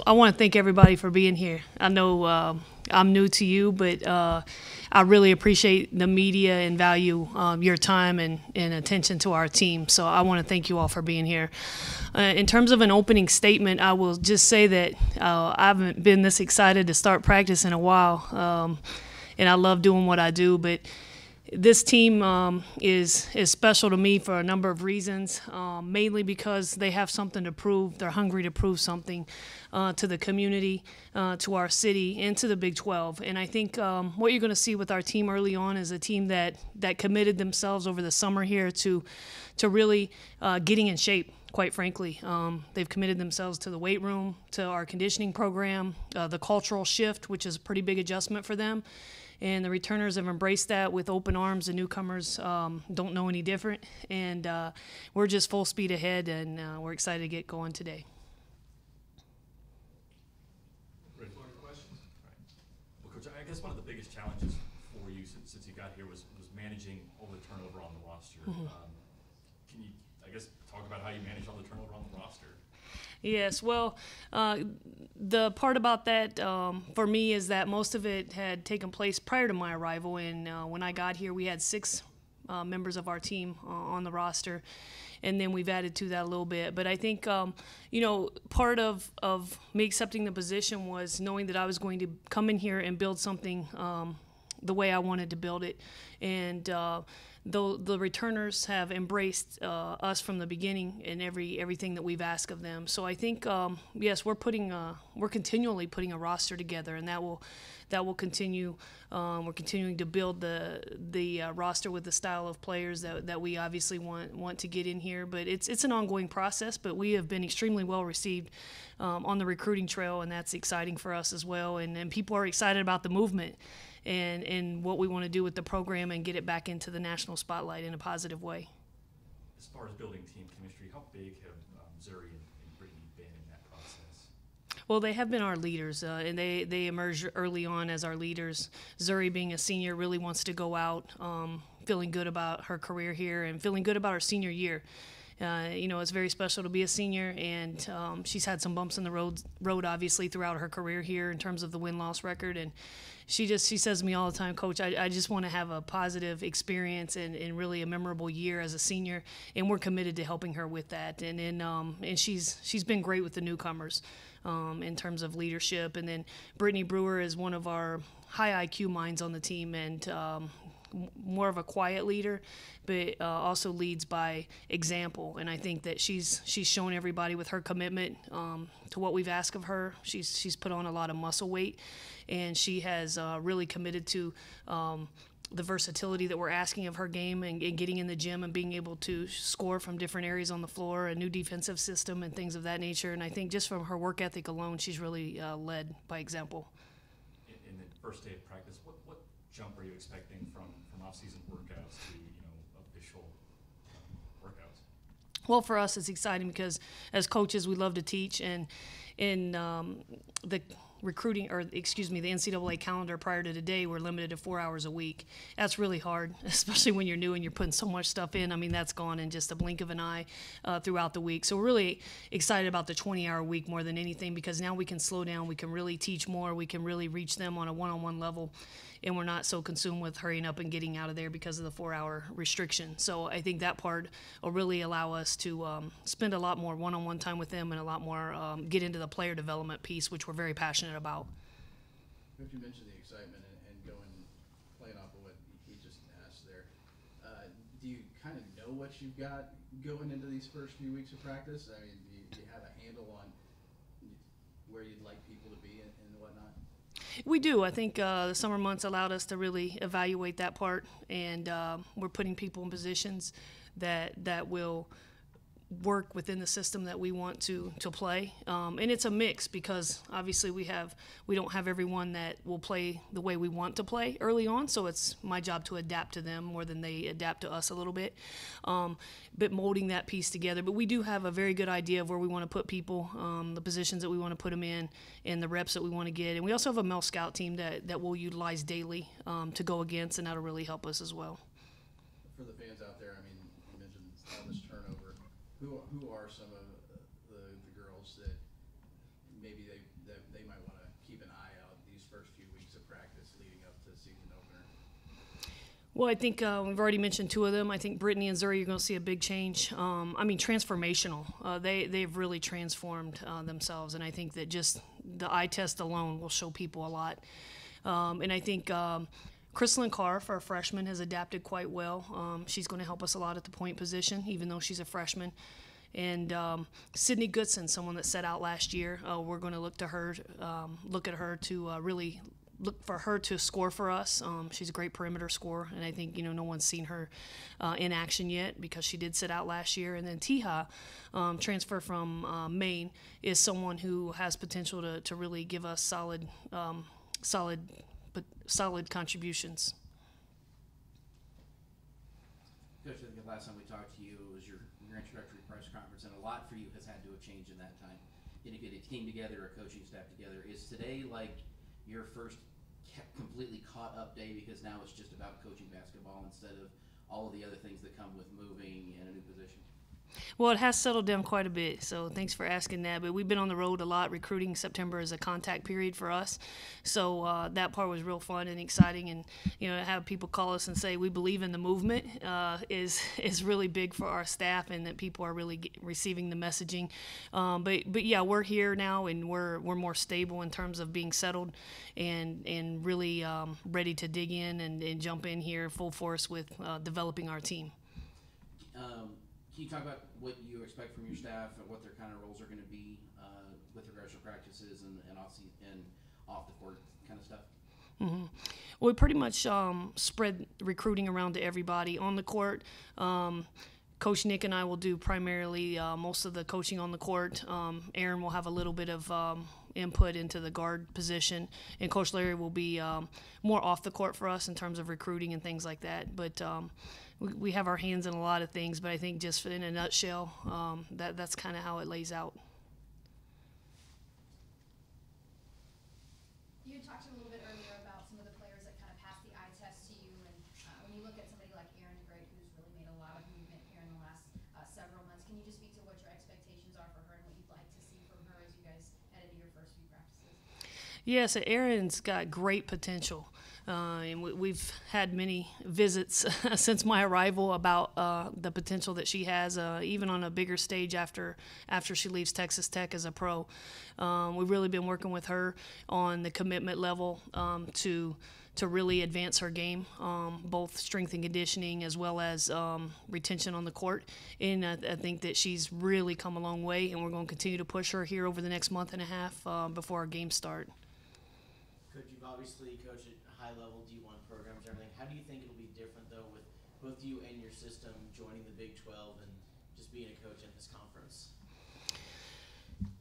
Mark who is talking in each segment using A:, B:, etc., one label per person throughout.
A: I want to thank everybody for being here. I know I'm new to you, but I really appreciate the media and value your time and attention to our team. So I want to thank you all for being here. In terms of an opening statement, I will just say that I haven't been this excited to start practice in a while, and I love doing what I do, but this team is special to me for a number of reasons, mainly because they have something to prove. They're hungry to prove something to the community, to our city, and to the Big 12. And I think what you're going to see with our team early on is a team that committed themselves over the summer here to really getting in shape. Quite frankly, they've committed themselves to the weight room, to our conditioning program, the cultural shift, which is a pretty big adjustment for them. And the returners have embraced that with open arms. The newcomers don't know any different. And we're just full speed ahead, and we're excited to get going today.
B: Ready for any questions? Right. Well, Coach, I guess one of the biggest challenges for you since you got here was managing all the turnover on the roster.
A: Mm-hmm.
B: Can you, I guess, talk about how you manage all the turnover on the roster?
A: Yes, well, the part about that for me is that most of it had taken place prior to my arrival, and when I got here, we had 6 members of our team on the roster, and then we've added to that a little bit. But I think, part of me accepting the position was knowing that I was going to come in here and build something the way I wanted to build it, and the returners have embraced us from the beginning in everything that we've asked of them. So I think yes, we're continually putting a roster together, and that will continue. We're continuing to build the roster with the style of players that we obviously want to get in here. But it's an ongoing process. But we have been extremely well received on the recruiting trail, and that's exciting for us as well. And people are excited about the movement and what we want to do with the program and get it back into the national spotlight in a positive way.
B: As far as building team chemistry, how big have Zuri and Brittany been in that process?
A: Well, they have been our leaders, and they emerged early on as our leaders. Zuri, being a senior, really wants to go out feeling good about her career here and feeling good about her senior year. It's very special to be a senior, and she's had some bumps in the road, obviously, throughout her career here in terms of the win-loss record. And she says to me all the time, Coach, I just want to have a positive experience and really a memorable year as a senior, and we're committed to helping her with that. And she's been great with the newcomers in terms of leadership. And then Brittany Brewer is one of our high IQ minds on the team, and more of a quiet leader, but also leads by example. And I think that she's shown everybody with her commitment to what we've asked of her. She's put on a lot of muscle weight, and she has really committed to the versatility that we're asking of her game and getting in the gym and being able to score from different areas on the floor, a new defensive system and things of that nature. And I think just from her work ethic alone, she's really led by example.
B: In the first day of practice, what jump are you expecting from off-season workouts to official workouts?
A: Well, for us, it's exciting because as coaches, we love to teach, and in the recruiting, or excuse me, the NCAA calendar prior to today, we're limited to 4 hours a week. That's really hard, especially when you're new and you're putting so much stuff in. I mean, that's gone in just a blink of an eye throughout the week. So we're really excited about the 20-hour week more than anything, because now we can slow down, we can really teach more, we can really reach them on a one-on-one level, and we're not so consumed with hurrying up and getting out of there because of the 4-hour restriction. So I think that part will really allow us to spend a lot more one-on-one time with them and a lot more get into the player development piece, which we're very passionate about.
C: Coach, you mentioned the excitement and playing off of what he just asked there. Do you kind of know what you've got going into these first few weeks of practice? I mean, do you have a handle on where you'd like people to be and whatnot?
A: We do. I think the summer months allowed us to really evaluate that part, and we're putting people in positions that will work within the system that we want to play. And it's a mix, because obviously we don't have everyone that will play the way we want to play early on, so it's my job to adapt to them more than they adapt to us a little bit. But molding that piece together. But we do have a very good idea of where we want to put people, the positions that we want to put them in, and the reps that we want to get. And we also have a male scout team that we'll utilize daily to go against, and that'll really help us as well.
C: For the fans out there, I mean, you mentioned all this turnover. Who are some of else that maybe they might want to keep an eye out these first few weeks of practice leading up to season opener?
A: Well, I think we've already mentioned two of them. I think Brittany and Zuri, you're going to see a big change. I mean, transformational. They've really transformed themselves, and I think that just the eye test alone will show people a lot. And I think Crystalline Carr, for a freshman, has adapted quite well. She's going to help us a lot at the point position, even though she's a freshman. And Sydney Goodson, someone that set out last year, we're going to look at her to really look for her to score for us. She's a great perimeter scorer, and I think no one's seen her in action yet because she did sit out last year. And then Tiha, transfer from Maine, is someone who has potential to really give us solid contributions.
D: Coach, I think the last time we talked to you was your introductory press conference, and a lot for you has had to have changed in that time. Getting a team together, a coaching staff together. Is today like your first completely caught up day because now it's just about coaching basketball instead of all of the other things that come with moving in a new position?
A: Well, it has settled down quite a bit, so thanks for asking that. But we've been on the road a lot. Recruiting September is a contact period for us, so that part was real fun and exciting. And to have people call us and say we believe in the movement is really big for our staff, and that people are really receiving the messaging. But yeah, we're here now, and we're more stable in terms of being settled, and really ready to dig in and jump in here full force with developing our team.
D: Can you talk about what you expect from your staff and what their kind of roles are going to be with regards to practices and off the court kind of stuff?
A: Mm-hmm. Well, we pretty much spread recruiting around to everybody on the court. Coach Nick and I will do primarily most of the coaching on the court. Aaron will have a little bit of input into the guard position, and Coach Larry will be more off the court for us in terms of recruiting and things like that. But we have our hands in a lot of things, but I think just in a nutshell, that's kind of how it lays out.
E: You had talked a little bit earlier about some of the players that kind of passed the eye test to you, and when you look at somebody like Erin DeGrey, who's really made a lot of movement here in the last several months, can you just speak to what your expectations are for her and what you'd like to see from her as you guys head into your first few practices?
A: Yeah, so Erin's got great potential. And we've had many visits since my arrival about the potential that she has, even on a bigger stage after she leaves Texas Tech as a pro. We've really been working with her on the commitment level to really advance her game, both strength and conditioning as well as retention on the court. And I think that she's really come a long way, and we're going to continue to push her here over the next month and a half before our games start.
F: Coach, you've obviously coached at high-level D1 programs and everything. How do you think it'll be different, though, with both you and your system joining the Big 12 and just being a coach at this conference?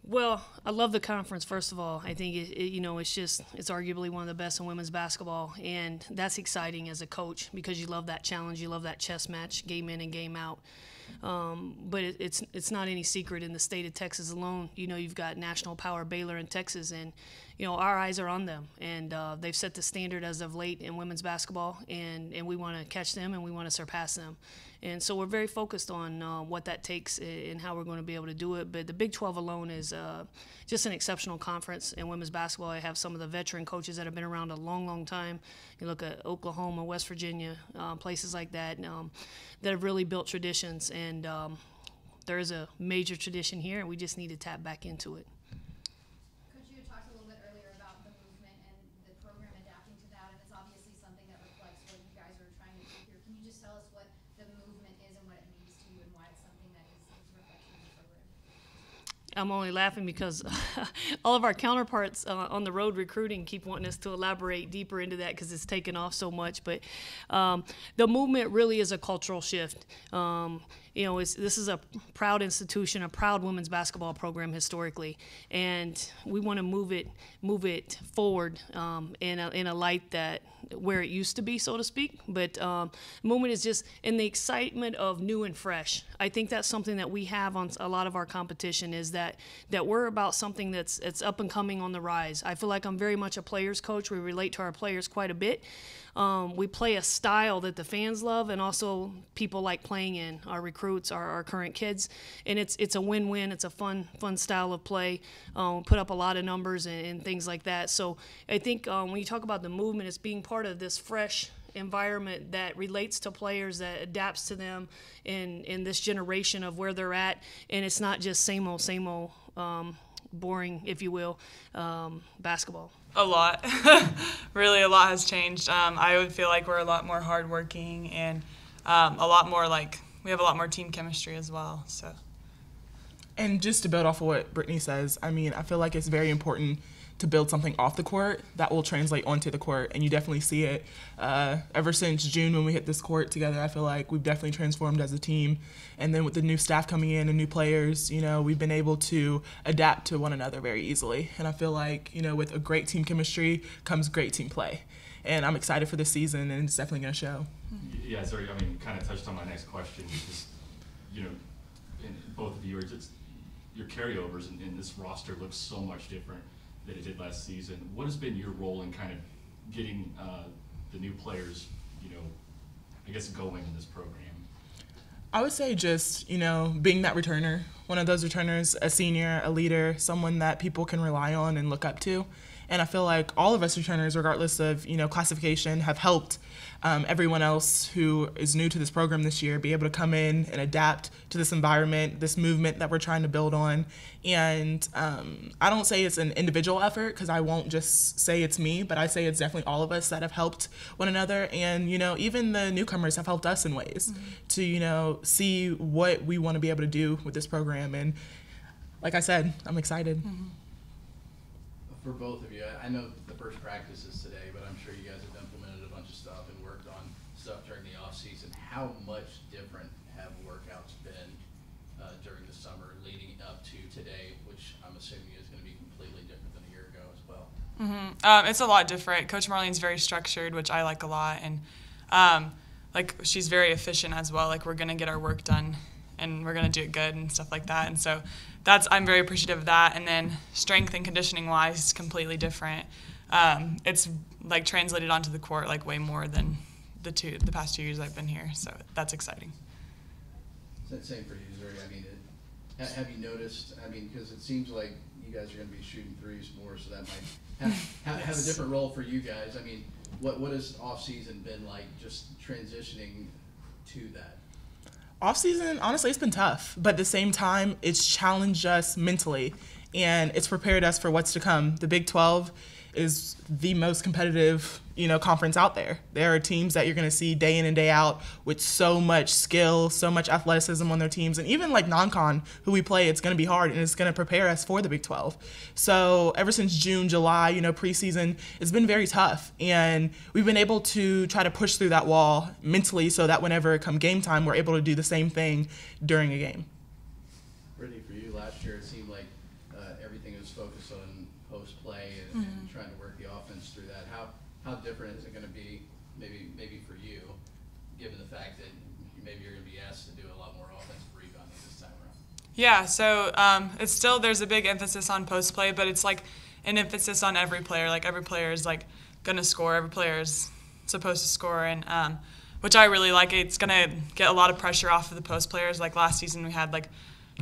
A: Well, I love the conference, first of all. I think it's arguably one of the best in women's basketball, and that's exciting as a coach because you love that challenge, you love that chess match, game in and game out. But it's not any secret in the state of Texas alone. You've got national power Baylor and Texas, and our eyes are on them, and they've set the standard as of late in women's basketball, and we want to catch them and we want to surpass them. And so we're very focused on what that takes and how we're going to be able to do it. But the Big 12 alone is just an exceptional conference in women's basketball. I have some of the veteran coaches that have been around a long, long time. You look at Oklahoma, West Virginia, places like that that have really built traditions. And there is a major tradition here, and we just need to tap back into it.
E: Coach, you had talked a little bit earlier about the movement and the program adapting to that, and it's obviously something that reflects what you guys are trying to do here. Can you just tell us what the movement is and what it means to you and why it's something that is a reflection of the program?
A: I'm only laughing because all of our counterparts on the road recruiting keep wanting us to elaborate deeper into that because it's taken off so much. But the movement really is a cultural shift. This is a proud institution, a proud women's basketball program historically, and we want to move it forward in a light that where it used to be, so to speak. But the movement is just in the excitement of new and fresh. I think that's something that we have on a lot of our competition is that we're about something that's up and coming on the rise. I feel like I'm very much a player's coach. We relate to our players quite a bit. we play a style that the fans love and also people like playing in, our recruits, our current kids. And it's a win-win. It's a fun style of play. Put up a lot of numbers and things like that. So I think when you talk about the movement, it's being part of this fresh environment that relates to players, that adapts to them in this generation of where they're at. And it's not just same old, boring, if you will, basketball.
G: A lot. Really, a lot has changed. I would feel like we're a lot more hardworking and a lot more we have a lot more team chemistry as well. So.
H: And just to build off of what Brittany says, I mean, I feel like it's very important to build something off the court that will translate onto the court, and you definitely see it ever since June when we hit this court together. I feel like we've definitely transformed as a team, and then with the new staff coming in and new players, we've been able to adapt to one another very easily. And I feel like with a great team chemistry comes great team play, and I'm excited for this season, and it's definitely going to show.
B: Yeah, sorry, I mean, kind of touched on my next question. Just, and both of you are just your carryovers, and this roster looks so much different than it did last season. What has been your role in kind of getting the new players, I guess, going in this program?
H: I would say just, being that returner, one of those returners, a senior, a leader, someone that people can rely on and look up to. And I feel like all of us returners, regardless of, classification, have helped everyone else who is new to this program this year be able to come in and adapt to this environment, this movement that we're trying to build on. And I don't say it's an individual effort, because I won't just say it's me, but I say it's definitely all of us that have helped one another. And, even the newcomers have helped us in ways to, see what we want to be able to do with this program. And like I said, I'm excited.
C: For both of you, I know the first practice is today, but I'm sure you guys have implemented a bunch of stuff and worked on stuff during the off season. How much different have workouts been during the summer leading up to today, which I'm assuming is going to be completely different than a year ago as well?
G: It's a lot different. Coach Marlene's very structured, which I like a lot, and she's very efficient as well. Like, we're going to get our work done, and we're going to do it good and stuff like that. And so I'm very appreciative of that. And then strength and conditioning wise, it's completely different. It's translated onto the court way more than the past 2 years I've been here. So that's exciting.
C: Same for you, Zuri. I mean, have you noticed? I mean, because it seems like you guys are going to be shooting threes more, so that might have a different role for you guys. I mean, what has off season been like, just transitioning to that?
H: Off season, honestly, it's been tough, but at the same time, it's challenged us mentally, and it's prepared us for what's to come. The Big 12 is the most competitive, conference out there. There are teams that you're going to see day in and day out with so much skill, so much athleticism on their teams, and even non-con who we play, it's going to be hard, and it's going to prepare us for the Big 12. So ever since June, July, preseason, it's been very tough, and we've been able to try to push through that wall mentally so that whenever it come game time, we're able to do the same thing during a game.
C: Brittany, for you, last year it seemed like everything was focused on post-play and trying to work the offense through that. How different is it going to be, maybe for you, given the fact that maybe you're going to be asked to do a lot more offensive rebounding this time around?
G: Yeah, so it's still, there's a big emphasis on post play, but it's an emphasis on every player. Every player is going to score. Every player is supposed to score, and which I really like. It's going to get a lot of pressure off of the post players. Last season we had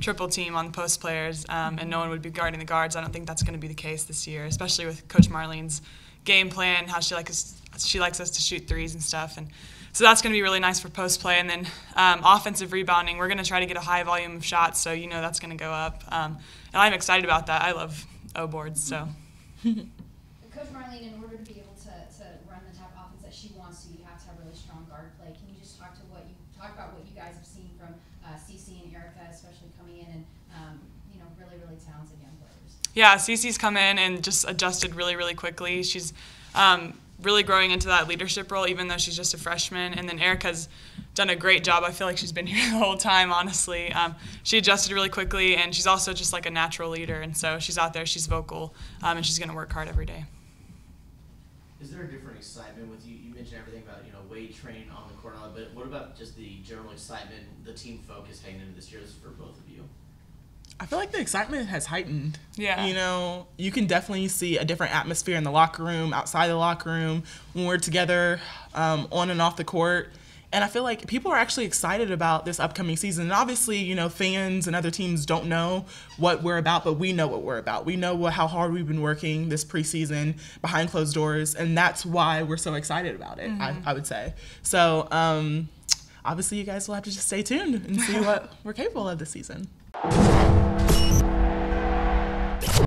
G: triple team on the post players, and no one would be guarding the guards. I don't think that's going to be the case this year, especially with Coach Marlene's game plan, how she likes us to shoot threes and stuff. And so that's going to be really nice for post play. And then offensive rebounding, we're going to try to get a high volume of shots, so that's going to go up. And I'm excited about that. I love O boards, so.
E: Coach Marlene, in order to be able to run the type of offense that she wants to, you have to have really strong guard play. Can you just talk about what you guys have seen from Cece and Erica, especially coming in and really talented young players?
G: Yeah, Cece's come in and just adjusted really, really quickly. She's really growing into that leadership role, even though she's just a freshman. And then Erica's done a great job. I feel like she's been here the whole time, honestly. She adjusted really quickly, and she's also just a natural leader. And so she's out there, she's vocal, and she's going to work hard every day.
F: Is there a different excitement with you? You mentioned everything about weight training on the court, but what about just the general excitement, the team focus heading into this year for both of you?
H: I feel like the excitement has heightened.
G: Yeah.
H: You know, you can definitely see a different atmosphere in the locker room, outside the locker room, when we're together on and off the court. And I feel like people are actually excited about this upcoming season. And obviously, you know, fans and other teams don't know what we're about, but we know what we're about. We know how hard we've been working this preseason behind closed doors, and that's why we're so excited about it, I would say. So obviously you guys will have to just stay tuned and see what we're capable of this season.